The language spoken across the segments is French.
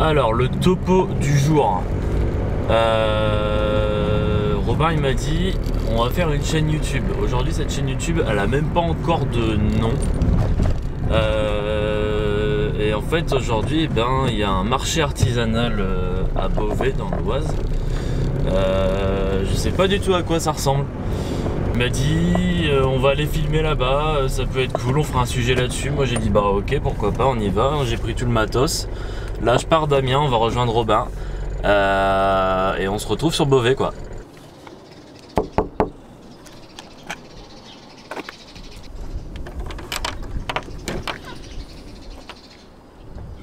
Alors, le topo du jour. Robin il m'a dit on va faire une chaîne YouTube. Aujourd'hui cette chaîne YouTube elle a même pas encore de nom. Et en fait aujourd'hui il y a un marché artisanal à Beauvais dans l'Oise. Je sais pas du tout à quoi ça ressemble. Il m'a dit on va aller filmer là-bas, ça peut être cool, on fera un sujet là-dessus. Moi j'ai dit bah ok pourquoi pas, on y va. J'ai pris tout le matos. Là je pars d'Amiens, on va rejoindre Robin. Et on se retrouve sur Beauvais quoi.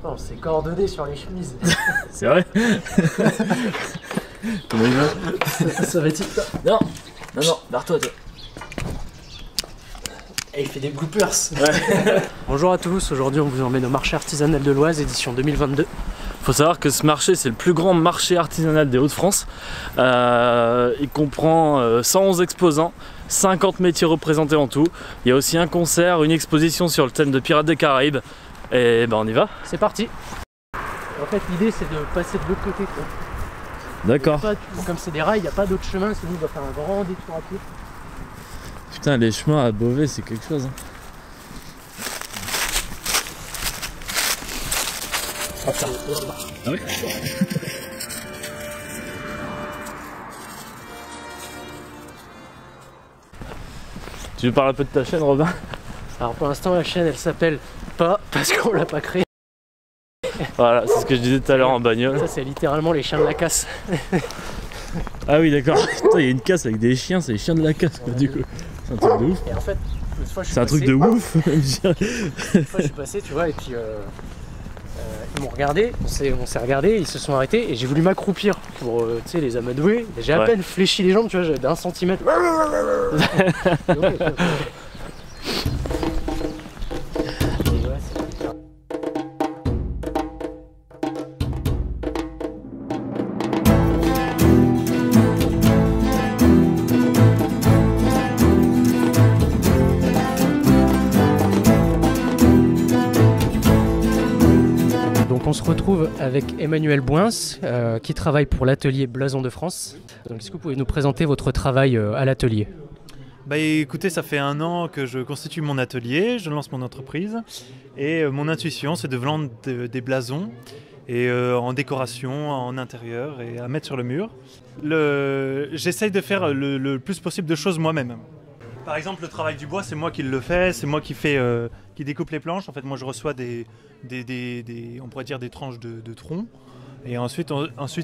Oh, c'est coordonné sur les chemises. C'est vrai. Comment il va? Ça va être... Non, barre-toi toi. Et il fait des bloopers. Ouais. Bonjour à tous, aujourd'hui on vous emmène au marché artisanal de l'Oise, édition 2022. Faut savoir que ce marché c'est le plus grand marché artisanal des Hauts-de-France. Il comprend 111 exposants, 50 métiers représentés en tout. Il y a aussi un concert, une exposition sur le thème de Pirates des Caraïbes. Et ben on y va. C'est parti. En fait l'idée c'est de passer de l'autre côté. D'accord. Comme c'est des rails, il n'y a pas d'autre chemin, sinon on va faire un grand détour à pied. Putain les chemins à Beauvais c'est quelque chose hein. Ah oui. Tu veux parler un peu de ta chaîne Robin? Alors pour l'instant la chaîne elle s'appelle pas parce qu'on l'a pas créée. Voilà, c'est ce que je disais tout à l'heure en bagnole. Ça c'est littéralement les chiens de la casse. Ah oui d'accord, il y a une casse avec des chiens, c'est les chiens de la casse quoi, du coup. C'est un truc de ouf. Et en fait, une fois je suis c'est un passé, truc de ouf. Une fois je suis passé, tu vois, et puis ils m'ont regardé, on s'est regardé, ils se sont arrêtés et j'ai voulu m'accroupir pour tu sais, les amadouer. J'ai à peine fléchi les jambes, tu vois, d'un centimètre. Donc on se retrouve avec Emmanuel Bouins qui travaille pour l'atelier Blason de France. Donc est-ce que vous pouvez nous présenter votre travail à l'atelier? Bah écoutez, ça fait 1 an que je constitue mon atelier, je lance mon entreprise et mon intuition c'est de vendre des blasons et en décoration, en intérieur et à mettre sur le mur. J'essaye de faire le plus possible de choses moi-même. Par exemple, le travail du bois, c'est moi qui le fais, c'est moi qui découpe les planches. En fait, moi je reçois on pourrait dire des tranches de tronc. Et ensuite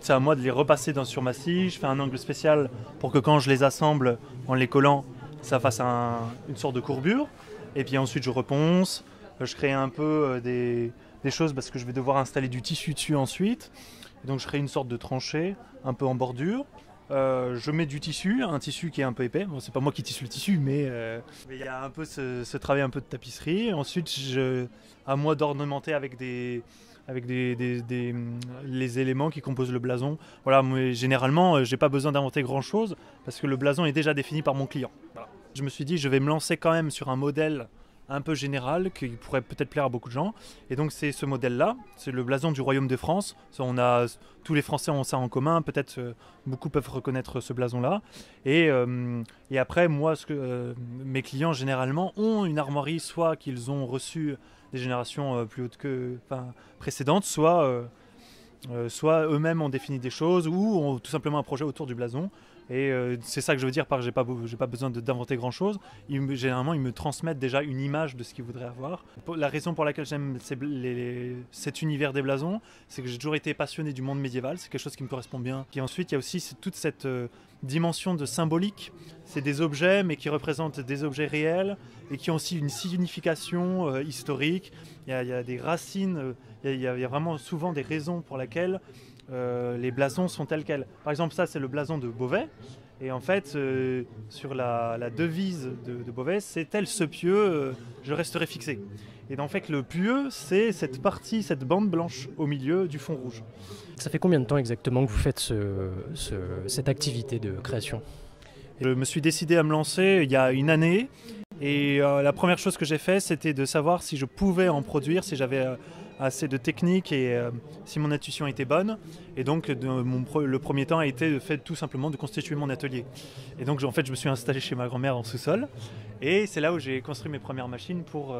c'est à moi de les repasser sur ma scie. Je fais un angle spécial pour que quand je les assemble en les collant, ça fasse une sorte de courbure. Et puis ensuite je reponce, je crée un peu des choses parce que je vais devoir installer du tissu dessus ensuite. Et donc je crée une sorte de tranchée un peu en bordure. Je mets du tissu, un tissu qui est un peu épais. Bon, c'est pas moi qui tisse le tissu, mais il y a un peu ce travail un peu de tapisserie. Ensuite, à moi d'ornementer avec les éléments qui composent le blason. Voilà, mais généralement, j'ai pas besoin d'inventer grand-chose parce que le blason est déjà défini par mon client. Voilà. Je me suis dit, je vais me lancer quand même sur un modèle un peu général qui pourrait peut-être plaire à beaucoup de gens. Et donc c'est ce modèle-là, c'est le blason du Royaume de France. Tous les Français ont ça en commun, peut-être beaucoup peuvent reconnaître ce blason-là. Et après, moi, mes clients généralement ont une armoirie, soit qu'ils ont reçu des générations plus hautes précédentes, soit eux-mêmes ont défini des choses ou ont tout simplement un projet autour du blason. Et c'est ça que je veux dire par j'ai pas besoin d'inventer grand chose. Généralement ils me transmettent déjà une image de ce qu'ils voudraient avoir. La raison pour laquelle j'aime cet univers des blasons, c'est que j'ai toujours été passionné du monde médiéval, c'est quelque chose qui me correspond bien. Et ensuite il y a aussi toute cette dimension de symbolique, c'est des objets mais qui représentent des objets réels et qui ont aussi une signification historique. Il y a des racines, il y a vraiment souvent des raisons pour lesquelles les blasons sont tels quels. Par exemple, ça c'est le blason de Beauvais. Et en fait, sur la devise de Beauvais, c'est tel ce pieux, je resterai fixé. Et en fait, le pieux, c'est cette bande blanche au milieu du fond rouge. Ça fait combien de temps exactement que vous faites cette activité de création? Je me suis décidé à me lancer il y a 1 année. Et la première chose que j'ai fait, c'était de savoir si je pouvais en produire, si j'avais assez de technique et si mon intuition était bonne. Et donc le premier temps a été le fait tout simplement de constituer mon atelier. Et donc en fait je me suis installé chez ma grand-mère en sous-sol. Et c'est là où j'ai construit mes premières machines pour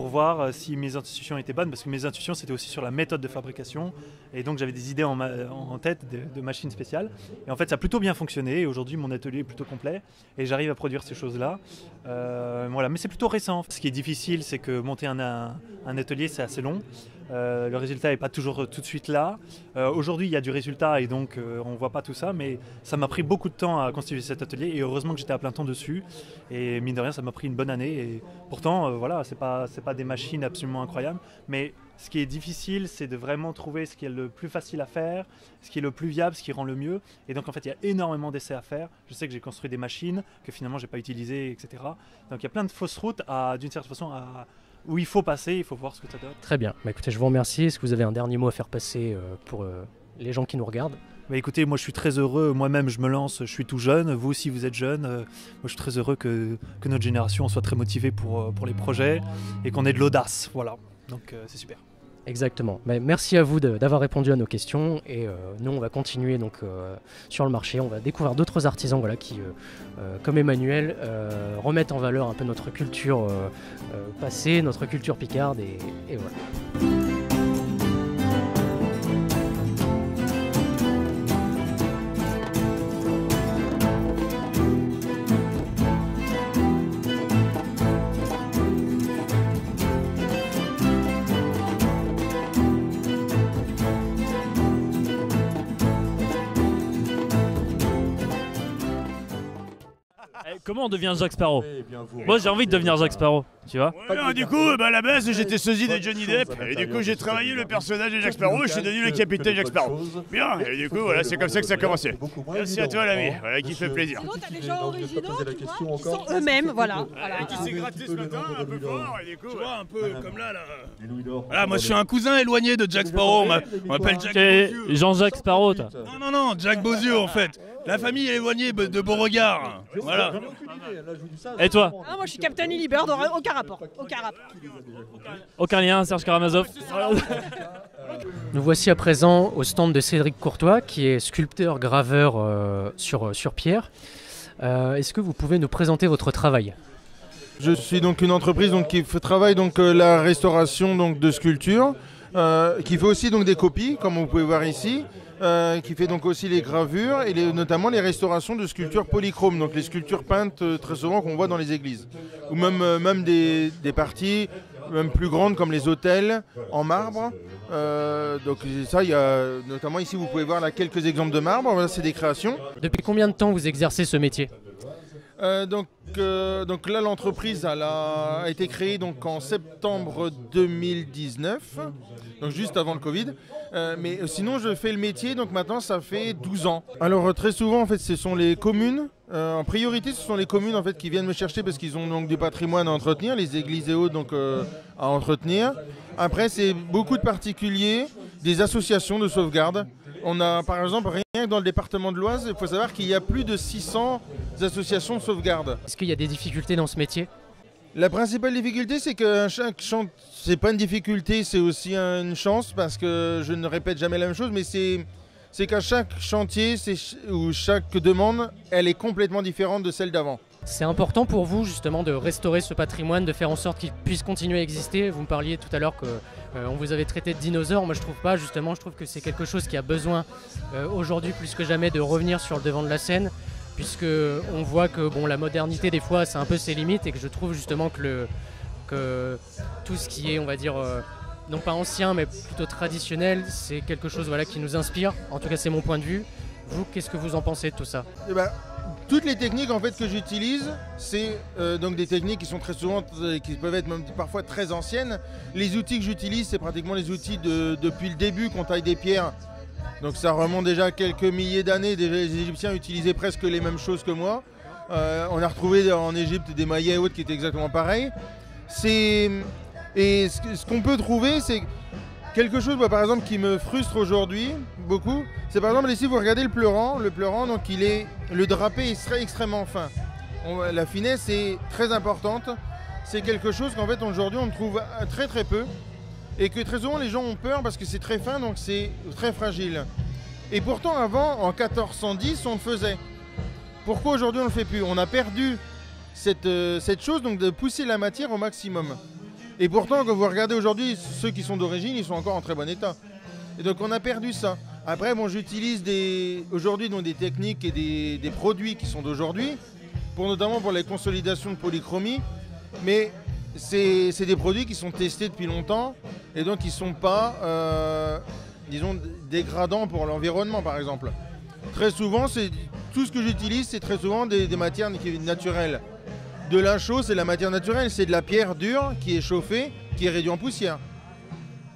voir si mes intuitions étaient bonnes, parce que mes intuitions c'était aussi sur la méthode de fabrication, et donc j'avais des idées en tête de machines spéciales. Et en fait ça a plutôt bien fonctionné, et aujourd'hui mon atelier est plutôt complet, et j'arrive à produire ces choses-là. Voilà. Mais c'est plutôt récent. Ce qui est difficile, c'est que monter un atelier c'est assez long. Le résultat n'est pas toujours tout de suite là. Aujourd'hui, il y a du résultat et donc on ne voit pas tout ça, mais ça m'a pris beaucoup de temps à constituer cet atelier et heureusement que j'étais à plein temps dessus. Et mine de rien, ça m'a pris une bonne année. Et pourtant, voilà, c'est pas des machines absolument incroyables, mais ce qui est difficile, c'est de vraiment trouver ce qui est le plus facile à faire, ce qui est le plus viable, ce qui rend le mieux. Et donc en fait, il y a énormément d'essais à faire. Je sais que j'ai construit des machines que finalement j'ai pas utilisées, etc. Donc il y a plein de fausses routes d'une certaine façon où il faut passer, il faut voir ce que ça donne. Très bien. Bah, écoutez, je vous remercie. Est-ce que vous avez un dernier mot à faire passer pour les gens qui nous regardent? Bah, écoutez, moi je suis très heureux. Moi-même, je me lance. Je suis tout jeune. Vous aussi, vous êtes jeune. Moi, je suis très heureux que notre génération soit très motivée pour les projets et qu'on ait de l'audace. Voilà. Donc c'est super. Exactement. Mais merci à vous d'avoir répondu à nos questions et nous on va continuer donc sur le marché, on va découvrir d'autres artisans voilà, qui, comme Emmanuel, remettent en valeur un peu notre culture passée, notre culture picarde et voilà. Comment on devient Jack Sparrow? Moi j'ai envie de devenir Jack Sparrow, tu vois. Ouais, du coup, à la base j'étais sosie de Johnny Depp et du coup j'ai travaillé le personnage de Jack Sparrow et je suis devenu le capitaine Jack Sparrow. Bien, et du coup voilà, c'est comme ça que ça a commencé. Merci à toi l'ami, voilà qui fait plaisir. T'as des gens originaux, tu vois, qui sont eux-mêmes, voilà. Et qui s'est gratté ce matin un peu fort et du coup, tu vois, un peu comme là. Voilà, moi je suis un cousin éloigné de Jack Sparrow, on m'appelle Jack Beauzieux. Jean-Jacques Sparrow, toi. Non, Jack Beauzieux en fait. La famille est éloignée de Beauregard. Voilà. Et toi? Ah, moi je suis Captain Illiburd, aucun rapport. Aucun lien, Serge Karamazov. Nous voici à présent au stand de Cédric Courtois qui est sculpteur-graveur sur pierre. Est-ce que vous pouvez nous présenter votre travail? Je suis donc une entreprise qui travaille la restauration de sculptures, qui fait aussi des copies, comme vous pouvez voir ici, qui fait aussi les gravures et notamment les restaurations de sculptures polychromes, donc les sculptures peintes très souvent qu'on voit dans les églises, ou même des parties même plus grandes comme les autels en marbre. Donc ça, il y a notamment ici, vous pouvez voir là quelques exemples de marbre. Voilà, c'est des créations. Depuis combien de temps vous exercez ce métier? Donc là, l'entreprise a été créée en septembre 2019, donc juste avant le Covid. Mais sinon, je fais le métier, donc maintenant, ça fait 12 ans. Alors, très souvent, en fait, ce sont les communes. En priorité, ce sont les communes en fait, qui viennent me chercher parce qu'ils ont du patrimoine à entretenir, les églises et autres à entretenir. Après, c'est beaucoup de particuliers, des associations de sauvegarde. On a par exemple, rien que dans le département de l'Oise, il faut savoir qu'il y a plus de 600 associations de sauvegarde. Est-ce qu'il y a des difficultés dans ce métier? La principale difficulté, c'est que c'est pas une difficulté, c'est aussi une chance, parce que je ne répète jamais la même chose, mais c'est qu'à chaque chantier ou chaque demande, elle est complètement différente de celle d'avant. C'est important pour vous justement de restaurer ce patrimoine, de faire en sorte qu'il puisse continuer à exister. Vous me parliez tout à l'heure qu'on vous avait traité de dinosaure. Moi je trouve pas, justement, je trouve que c'est quelque chose qui a besoin aujourd'hui plus que jamais de revenir sur le devant de la scène, puisque on voit que la modernité des fois c'est un peu ses limites, et que je trouve justement que tout ce qui est, on va dire, non pas ancien mais plutôt traditionnel, c'est quelque chose qui nous inspire. En tout cas c'est mon point de vue. Vous, qu'est-ce que vous en pensez de tout ça? Toutes les techniques en fait que j'utilise, c'est donc des techniques qui sont très souvent, qui peuvent être même parfois très anciennes. Les outils que j'utilise, c'est pratiquement les outils depuis le début qu'on taille des pierres. Donc ça remonte déjà à quelques milliers d'années. Déjà les Égyptiens utilisaient presque les mêmes choses que moi. On a retrouvé en Égypte des Mayas et autres qui étaient exactement pareils. Et ce qu'on peut trouver, c'est quelque chose, par exemple, qui me frustre aujourd'hui beaucoup. C'est par exemple ici, vous regardez le pleurant. Le pleurant, donc le drapé est extrêmement fin. La finesse est très importante. C'est quelque chose qu'en fait aujourd'hui on trouve très très peu. et que très souvent les gens ont peur parce que c'est très fin, donc c'est très fragile. Et pourtant avant, en 1410, on le faisait. Pourquoi aujourd'hui on ne le fait plus? On a perdu cette chose, donc de pousser la matière au maximum. Et pourtant, quand vous regardez aujourd'hui, ceux qui sont d'origine, ils sont encore en très bon état. Et donc on a perdu ça. Après, bon, j'utilise aujourd'hui des techniques et des produits qui sont d'aujourd'hui, notamment pour les consolidations de polychromie. Mais c'est des produits qui sont testés depuis longtemps et donc qui ne sont pas, disons, dégradants pour l'environnement, par exemple. Très souvent, tout ce que j'utilise, c'est très souvent des matières naturelles. De la chaux, c'est la matière naturelle, c'est de la pierre dure qui est chauffée, qui est réduite en poussière.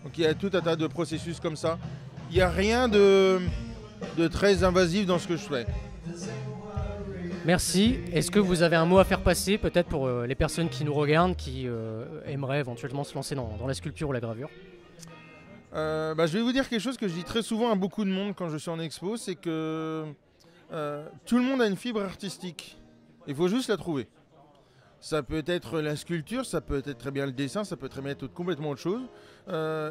Donc il y a tout un tas de processus comme ça. Il n'y a rien de très invasif dans ce que je fais. Merci. Est-ce que vous avez un mot à faire passer, peut-être pour les personnes qui nous regardent, qui aimeraient éventuellement se lancer dans la sculpture ou la gravure? Je vais vous dire quelque chose que je dis très souvent à beaucoup de monde quand je suis en expo, c'est que tout le monde a une fibre artistique. Il faut juste la trouver. Ça peut être la sculpture, ça peut être très bien le dessin, ça peut très bien être complètement autre chose.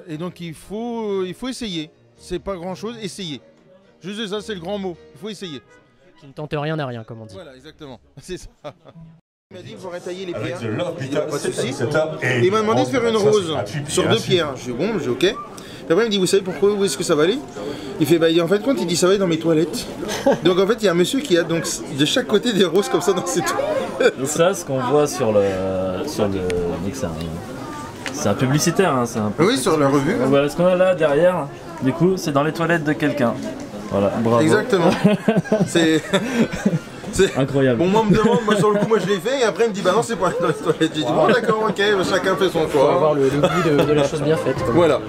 Et donc il faut essayer. C'est pas grand-chose, essayer. Juste ça, c'est le grand mot. Il faut essayer. Qui ne tente rien à rien, comme on dit. Voilà, exactement. C'est ça. Il m'a dit qu'il faudrait tailler les pierres. J'ai dit, pas de souci. Et il m'a demandé de faire une rose sur 2 pierres. Je dis bon, j'ai ok. Et après il me dit, vous savez pourquoi, où est-ce que ça va aller? Il fait, en fait, quand il dit ça va aller dans mes toilettes. Donc en fait, il y a un monsieur qui a donc de chaque côté des roses comme ça dans ses toilettes. Donc ça, ce qu'on voit sur le c'est un publicitaire, hein, Oui, sur la revue. Voilà, ce qu'on a là derrière, du coup, c'est dans les toilettes de quelqu'un. Voilà, bravo. Exactement. C'est incroyable. Bon, moi, on me demande, moi sur le coup, moi je l'ai fait, et après il me dit, bah non, c'est pas dans les toilettes. J'ai dit, bon, d'accord, ok, chacun fait son Il faut choix. avoir le goût de la chose bien faite. Quoi. Voilà.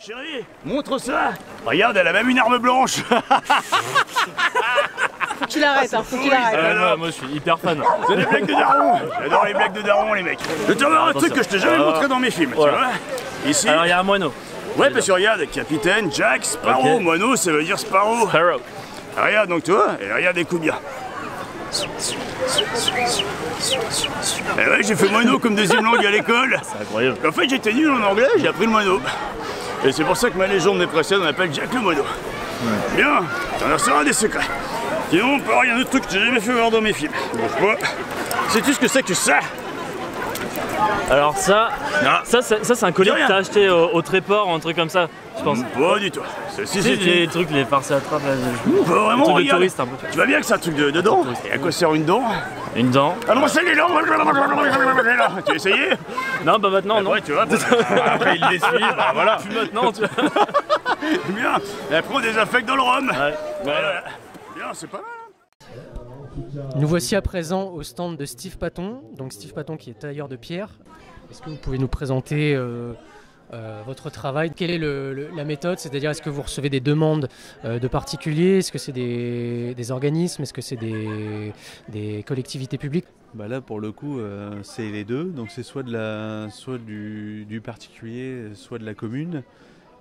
Chérie, montre ça. Regarde, elle a même une arme blanche. Faut qu'il arrête, hein, faut qu'il arrête. Moi je suis hyper fan. C'est des blagues de daron. J'adore les blagues de daron, les mecs. Je te voir un truc que je t'ai jamais montré dans mes films, Voilà. tu vois. Ici. Alors il y a un moineau. Ouais, parce que regarde, capitaine, Jack, Sparrow, Ok. moineau, ça veut dire Sparrow. Sparrow. Regarde donc toi, et regarde, écoute bien. Et ouais, j'ai fait moineau comme deuxième langue à l'école. C'est incroyable. En fait, j'étais nul en anglais, j'ai appris le moineau. Et c'est pour ça que ma légende des précèdes, on appelle Jack le moineau. Bien, t'en resteras des secrets. Sinon, on peut avoir un autre truc que j'ai jamais fait voir dans mes films. Bouge pas. Sais-tu ce que c'est que ça? Alors ça c'est un collier Dis que rien. t'as acheté au Tréport ou un truc comme ça, je pense. Pas du tout. Ceci, Tu sais, les trucs, les farces à trappe, là, Pas vraiment, les trucs de regarde. touristes un peu. Tu vois bien que c'est un truc de dents? Et à quoi sert une dent? Une dent. Ah non, c'est les dents. Tu as essayé? Non, bah maintenant, non. Ouais, tu vois. Après, il l'essuie, bah voilà. Plus maintenant, tu vois. Bien. Et après, on désinfecte dans le rhum. Ouais. Voilà. Bien, c'est pas mal. Nous voici à présent au stand de Steve Paton. Donc Steve Paton qui est tailleur de pierre. Est-ce que vous pouvez nous présenter votre travail? Quelle est la méthode? C'est-à-dire, est-ce que vous recevez des demandes de particuliers? Est-ce que c'est des organismes? Est-ce que c'est des collectivités publiques? Bah là pour le coup c'est les deux, donc c'est soit du particulier, soit de la commune.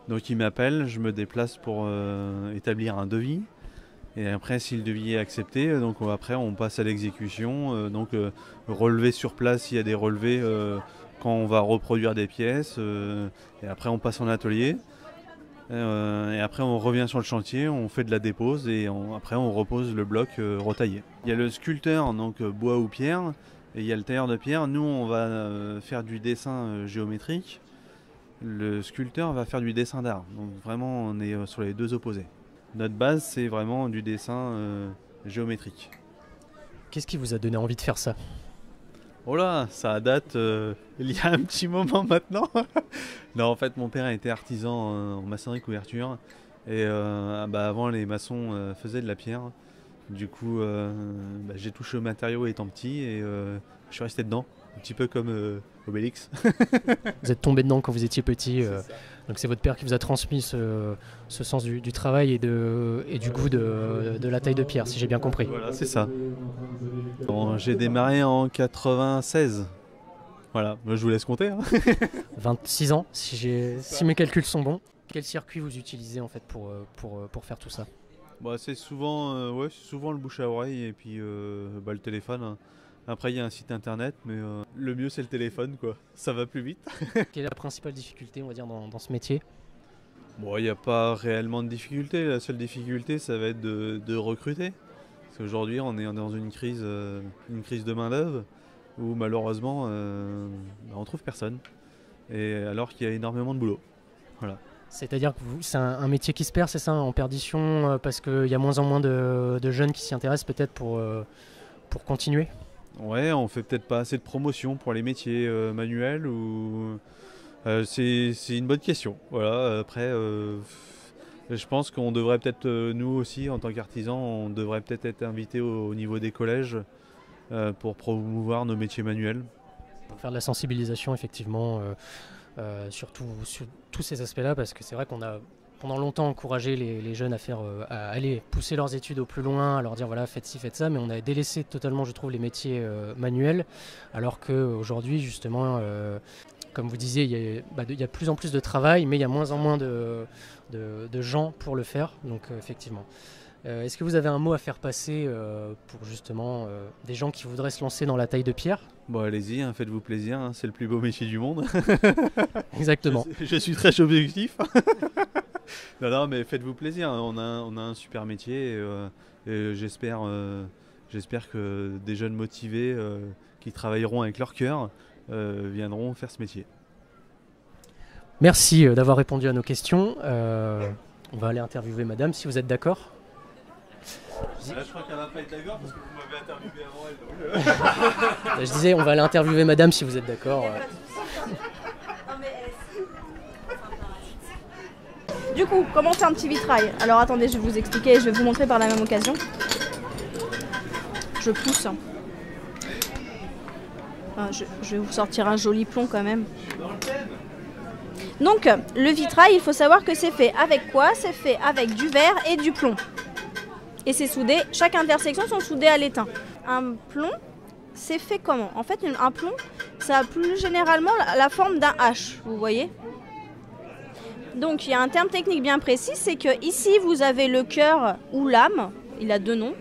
Donc ils m'appellent, je me déplace pour établir un devis. Et après si le devis est accepté, donc après on passe à l'exécution, relever sur place s'il y a des relevés quand on va reproduire des pièces, et après on passe en atelier. Et après on revient sur le chantier, on fait de la dépose et après on repose le bloc retaillé. Il y a le sculpteur, donc bois ou pierre, et il y a le tailleur de pierre. Nous on va faire du dessin géométrique, le sculpteur va faire du dessin d'art. Donc vraiment on est sur les deux opposés. Notre base, c'est vraiment du dessin géométrique. Qu'est-ce qui vous a donné envie de faire ça? Oh là, ça date il y a un petit moment maintenant. Non, en fait, mon père était artisan en maçonnerie couverture. Et avant, les maçons faisaient de la pierre. Du coup, j'ai touché au matériau étant petit et je suis resté dedans. Un petit peu comme Obélix. Vous êtes tombé dedans quand vous étiez petit. Donc c'est votre père qui vous a transmis ce sens du travail et du goût de la taille de pierre, si j'ai bien compris. Voilà, c'est ça. Bon, j'ai démarré en 96. Voilà, moi, je vous laisse compter. 26 ans, si mes calculs sont bons. Quel circuit vous utilisez en fait pour faire tout ça? C'est souvent le bouche à oreille et puis le téléphone. Hein. Après, il y a un site internet, mais le mieux c'est le téléphone, quoi. Ça va plus vite. Quelle est la principale difficulté, on va dire, dans ce métier? Il n'y a pas réellement de difficulté. La seule difficulté, ça va être de recruter. Parce qu'aujourd'hui, on est dans une crise de main-d'œuvre où malheureusement, on trouve personne. Et alors qu'il y a énormément de boulot. Voilà. C'est-à-dire que c'est un métier qui se perd, c'est ça, en perdition, parce qu'il y a moins en moins de jeunes qui s'y intéressent peut-être pour continuer? Ouais, on fait peut-être pas assez de promotion pour les métiers manuels ou c'est une bonne question. Voilà. Après, je pense qu'on devrait peut-être nous aussi en tant qu'artisans, on devrait peut-être être invités au niveau des collèges pour promouvoir nos métiers manuels. Pour faire de la sensibilisation, effectivement, sur tous ces aspects-là, parce que c'est vrai qu'on a pendant longtemps encouragé les jeunes à aller pousser leurs études au plus loin, à leur dire voilà, faites ci, faites ça, mais on a délaissé totalement, je trouve, les métiers manuels, alors qu'aujourd'hui, justement, comme vous disiez, il y a de plus en plus de travail, mais il y a moins en moins de gens pour le faire, donc effectivement. Est-ce que vous avez un mot à faire passer pour justement des gens qui voudraient se lancer dans la taille de pierre? Allez-y, hein, faites-vous plaisir, hein, c'est le plus beau métier du monde. Exactement. Je suis très objectif. Non, mais faites-vous plaisir, on a un super métier et j'espère que des jeunes motivés qui travailleront avec leur cœur viendront faire ce métier. Merci d'avoir répondu à nos questions. On va aller interviewer madame si vous êtes d'accord. Là, je crois qu'elle va pas être d'accord parce que vous m'avez interviewé avant elle. Je disais, on va aller interviewer madame si vous êtes d'accord. Du coup, comment c'est un petit vitrail? Alors attendez, je vais vous expliquer, je vais vous montrer par la même occasion. Je pousse. Je vais vous sortir un joli plomb quand même. Donc, le vitrail, il faut savoir que c'est fait avec quoi? C'est fait avec du verre et du plomb. Et c'est soudé, chaque intersection sont soudées à l'étain. Un plomb, c'est fait comment? En fait, un plomb, ça a plus généralement la forme d'un H, vous voyez? Donc, il y a un terme technique bien précis, c'est que ici, vous avez le cœur ou l'âme, il a deux noms,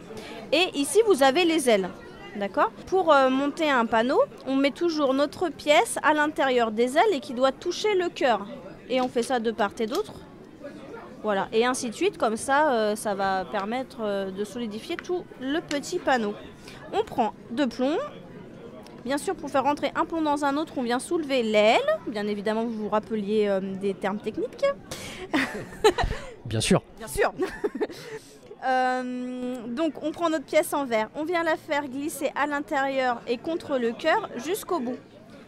et ici, vous avez les ailes. D'accord? Pour monter un panneau, on met toujours notre pièce à l'intérieur des ailes et qui doit toucher le cœur. Et on fait ça de part et d'autre. Voilà, et ainsi de suite, comme ça, ça va permettre de solidifier tout le petit panneau. On prend deux plombs. Bien sûr, pour faire rentrer un plomb dans un autre, on vient soulever l'aile. Bien évidemment, vous vous rappeliez des termes techniques. Bien sûr. Bien sûr. Donc, on prend notre pièce en verre. On vient la faire glisser à l'intérieur et contre le cœur jusqu'au bout.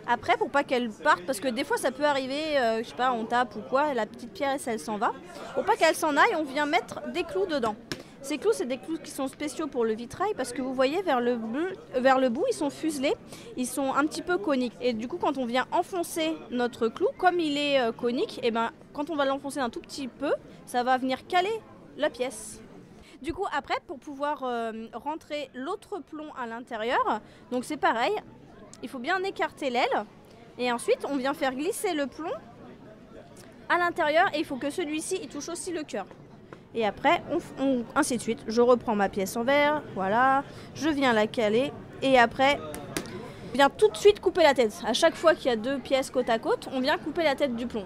Après, pour pas qu'elle parte, parce que des fois ça peut arriver, je sais pas, on tape ou quoi, la petite pièce elle s'en va. Pour pas qu'elle s'en aille, on vient mettre des clous dedans. Ces clous, c'est des clous qui sont spéciaux pour le vitrail parce que vous voyez vers le bout, ils sont fuselés, ils sont un petit peu coniques. Et du coup, quand on vient enfoncer notre clou, comme il est conique, et ben, quand on va l'enfoncer un tout petit peu, ça va venir caler la pièce. Du coup, après, pour pouvoir rentrer l'autre plomb à l'intérieur, donc c'est pareil. Il faut bien écarter l'aile et ensuite on vient faire glisser le plomb à l'intérieur et il faut que celui-ci il touche aussi le cœur. Et après, ainsi de suite, je reprends ma pièce en verre, voilà, je viens la caler et après, je viens tout de suite couper la tête. À chaque fois qu'il y a deux pièces côte à côte, on vient couper la tête du plomb.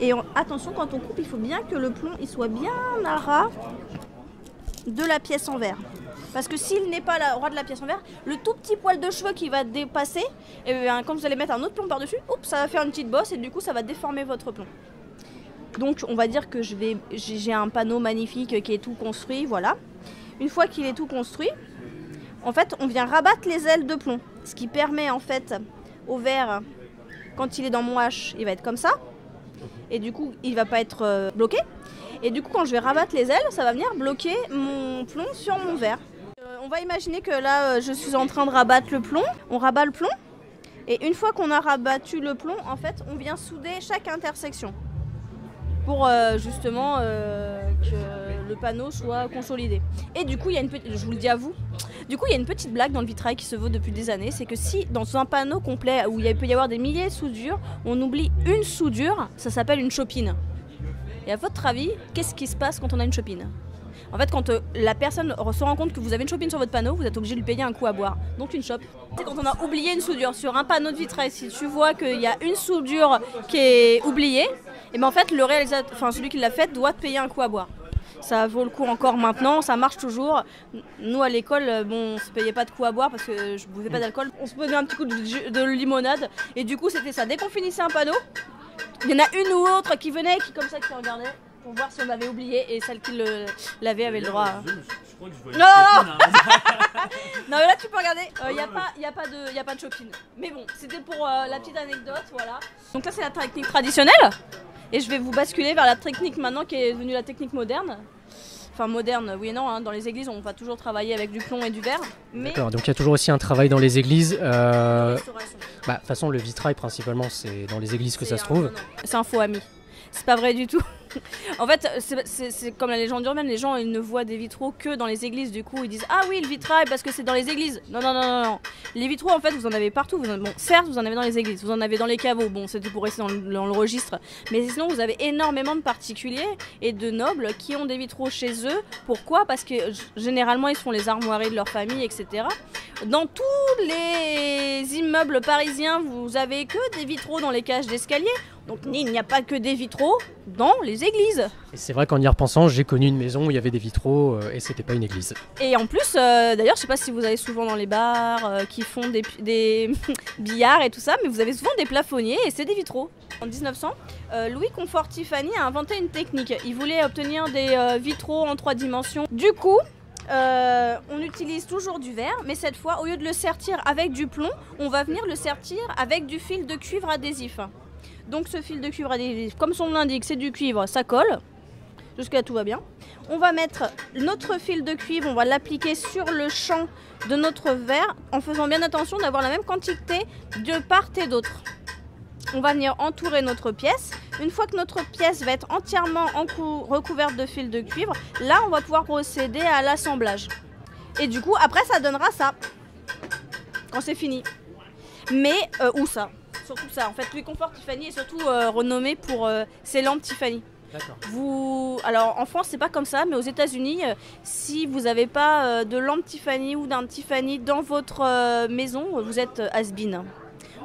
Et attention, quand on coupe, il faut bien que le plomb il soit bien à ras de la pièce en verre. Parce que s'il n'est pas au ras de la pièce en verre, le tout petit poil de cheveux qui va dépasser, et bien, quand vous allez mettre un autre plomb par-dessus, ça va faire une petite bosse et du coup ça va déformer votre plomb. Donc on va dire que j'ai un panneau magnifique qui est tout construit, voilà. Une fois qu'il est tout construit, en fait on vient rabattre les ailes de plomb. Ce qui permet en fait au verre, quand il est dans mon hache, il va être comme ça. Et du coup il va pas être bloqué. Et du coup quand je vais rabattre les ailes, ça va venir bloquer mon plomb sur mon verre. On va imaginer que là je suis en train de rabattre le plomb. On rabat le plomb. Et une fois qu'on a rabattu le plomb, en fait on vient souder chaque intersection. Pour justement que le panneau soit consolidé. Et du coup, il y a je vous le dis à vous, du coup il y a une petite blague dans le vitrail qui se vaut depuis des années, c'est que si dans un panneau complet où il peut y avoir des milliers de soudures, on oublie une soudure, ça s'appelle une chopine. Et à votre avis, qu'est-ce qui se passe quand on a une chopine? En fait, quand la personne se rend compte que vous avez une chopine sur votre panneau, vous êtes obligé de lui payer un coup à boire. Donc une chope. C'est quand on a oublié une soudure sur un panneau de vitrail, si tu vois qu'il y a une soudure qui est oubliée, et ben en fait le réalisateur, enfin celui qui l'a faite, doit te payer un coup à boire. Ça vaut le coup encore maintenant, ça marche toujours. Nous à l'école, bon, on se payait pas de coup à boire parce que je buvais pas d'alcool. On se prenait un petit coup de limonade et du coup c'était ça. Dès qu'on finissait un panneau, il y en a une ou autre qui venait, qui regardait pour voir si on l'avait oublié et celle qui l'avait avait le droit. Je crois que je vois Non, non mais là tu peux regarder, y a pas de chopine. Mais bon, c'était pour la petite anecdote, voilà. Donc là c'est la technique traditionnelle et je vais vous basculer vers la technique maintenant qui est devenue la technique moderne. Enfin moderne, oui et non, hein. Dans les églises on va toujours travailler avec du plomb et du verre. D'accord, donc il y a toujours aussi un travail dans les églises. De toute façon le vitrail principalement c'est dans les églises que ça se trouve. C'est un faux ami, c'est pas vrai du tout. En fait, c'est comme la légende urbaine, les gens ils ne voient des vitraux que dans les églises, du coup ils disent ah oui le vitrail parce que c'est dans les églises. Non, non, non, non, non. Les vitraux en fait vous en avez partout, bon, certes vous en avez dans les églises, vous en avez dans les caveaux, bon c'était pour rester dans le registre, mais sinon vous avez énormément de particuliers et de nobles qui ont des vitraux chez eux. Pourquoi? Parce que généralement ils font les armoiries de leur famille, etc. Dans tous les immeubles parisiens vous avez que des vitraux dans les cages d'escalier. Donc il n'y a pas que des vitraux dans les églises. Et c'est vrai qu'en y repensant, j'ai connu une maison où il y avait des vitraux et c'était pas une église. Et en plus, d'ailleurs, je sais pas si vous allez souvent dans les bars qui font des billards et tout ça, mais vous avez souvent des plafonniers et c'est des vitraux. En 1900, Louis Comfort Tiffany a inventé une technique. Il voulait obtenir des vitraux en 3 dimensions. Du coup, on utilise toujours du verre, mais cette fois, au lieu de le sertir avec du plomb, on va venir le sertir avec du fil de cuivre adhésif. Donc ce fil de cuivre adhésif, comme son nom l'indique, c'est du cuivre, ça colle. Jusque-là tout va bien. On va mettre notre fil de cuivre, on va l'appliquer sur le champ de notre verre en faisant bien attention d'avoir la même quantité de part et d'autre. On va venir entourer notre pièce. Une fois que notre pièce va être entièrement recouverte de fil de cuivre, là on va pouvoir procéder à l'assemblage. Et du coup après ça donnera ça, quand c'est fini. Mais où ça? Surtout ça, en fait Louis Comfort Tiffany est surtout renommé pour ses lampes Tiffany. Alors en France c'est pas comme ça, mais aux États-Unis, si vous n'avez pas de lampe Tiffany ou d'un Tiffany dans votre maison, vous êtes has-been.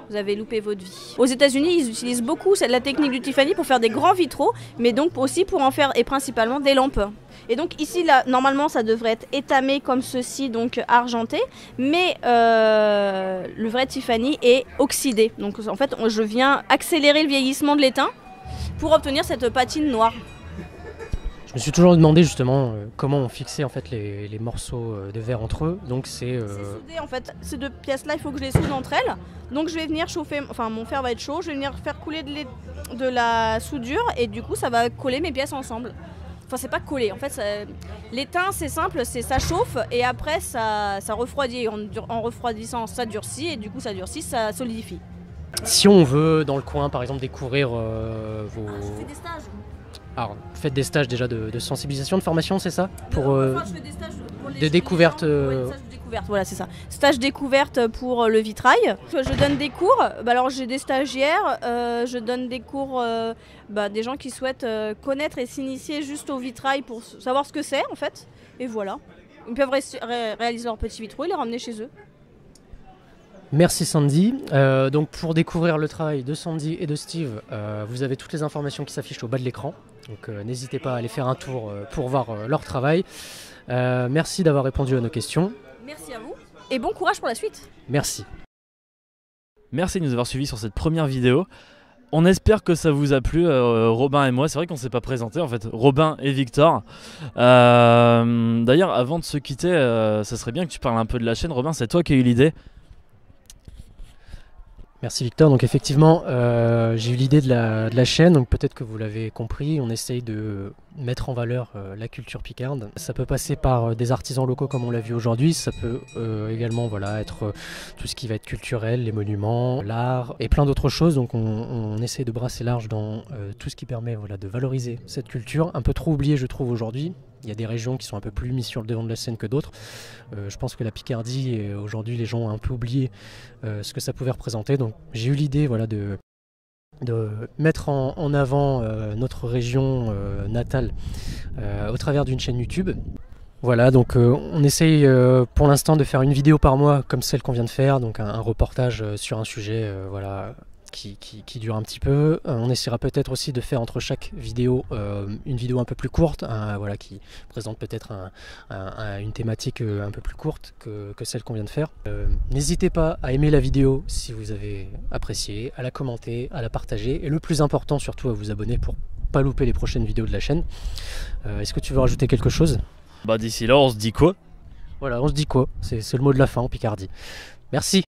Vous avez loupé votre vie. Aux États-Unis, ils utilisent beaucoup la technique du Tiffany pour faire des grands vitraux, mais donc aussi pour en faire et principalement des lampes. Et donc ici, là, normalement, ça devrait être étamé comme ceci, donc argenté, mais le vrai Tiffany est oxydé. Donc en fait, je viens accélérer le vieillissement de l'étain pour obtenir cette patine noire. Je me suis toujours demandé justement comment on fixait en fait les morceaux de verre entre eux. Donc c'est soudé en fait. Ces deux pièces-là, il faut que je les soude entre elles. Donc je vais venir chauffer, enfin mon fer va être chaud, je vais venir faire couler de la soudure et du coup ça va coller mes pièces ensemble. Enfin c'est pas coller, en fait l'étain c'est simple, ça chauffe et après ça refroidit. En refroidissant ça durcit et du coup ça durcit, ça solidifie. Si on veut dans le coin par exemple découvrir vos... je fais des stages. Alors, vous faites des stages déjà de sensibilisation, de formation, c'est ça? Enfin, je fais des stages pour les de découverte. Ouais, stage de découverte, voilà, c'est ça. Stage découverte pour le vitrail. Je donne des cours. Alors, j'ai des stagiaires. Je donne des cours des gens qui souhaitent connaître et s'initier juste au vitrail pour savoir ce que c'est, en fait. Et voilà. Ils peuvent réaliser leurs petits vitraux et les ramener chez eux. Merci Sandy. Donc pour découvrir le travail de Sandy et de Steve, vous avez toutes les informations qui s'affichent au bas de l'écran. Donc n'hésitez pas à aller faire un tour pour voir leur travail. Merci d'avoir répondu à nos questions. Merci à vous et bon courage pour la suite. Merci. Merci de nous avoir suivis sur cette première vidéo. On espère que ça vous a plu, Robin et moi. C'est vrai qu'on ne s'est pas présenté en fait, Robin et Victor. D'ailleurs, avant de se quitter, ça serait bien que tu parles un peu de la chaîne. Robin, c'est toi qui as eu l'idée. Merci Victor, donc effectivement j'ai eu l'idée de la chaîne, donc peut-être que vous l'avez compris, on essaye de mettre en valeur la culture picarde. Ça peut passer par des artisans locaux comme on l'a vu aujourd'hui, ça peut également voilà, être tout ce qui va être culturel, les monuments, l'art et plein d'autres choses, donc on essaye de brasser large dans tout ce qui permet voilà, de valoriser cette culture, un peu trop oubliée je trouve aujourd'hui. Il y a des régions qui sont un peu plus mises sur le devant de la scène que d'autres. Je pense que la Picardie, aujourd'hui, les gens ont un peu oublié ce que ça pouvait représenter. Donc j'ai eu l'idée voilà, de mettre en avant notre région natale au travers d'une chaîne YouTube. Voilà, donc on essaye pour l'instant de faire une vidéo par mois comme celle qu'on vient de faire, donc un reportage sur un sujet voilà, qui dure un petit peu. On essaiera peut-être aussi de faire entre chaque vidéo une vidéo un peu plus courte, voilà, qui présente peut-être une thématique un peu plus courte que celle qu'on vient de faire. N'hésitez pas à aimer la vidéo si vous avez apprécié, à la commenter, à la partager et le plus important surtout à vous abonner pour pas louper les prochaines vidéos de la chaîne. Est-ce que tu veux rajouter quelque chose? Bah d'ici là, on se dit quoi? Voilà, on se dit quoi? C'est le mot de la fin en Picardie. Merci.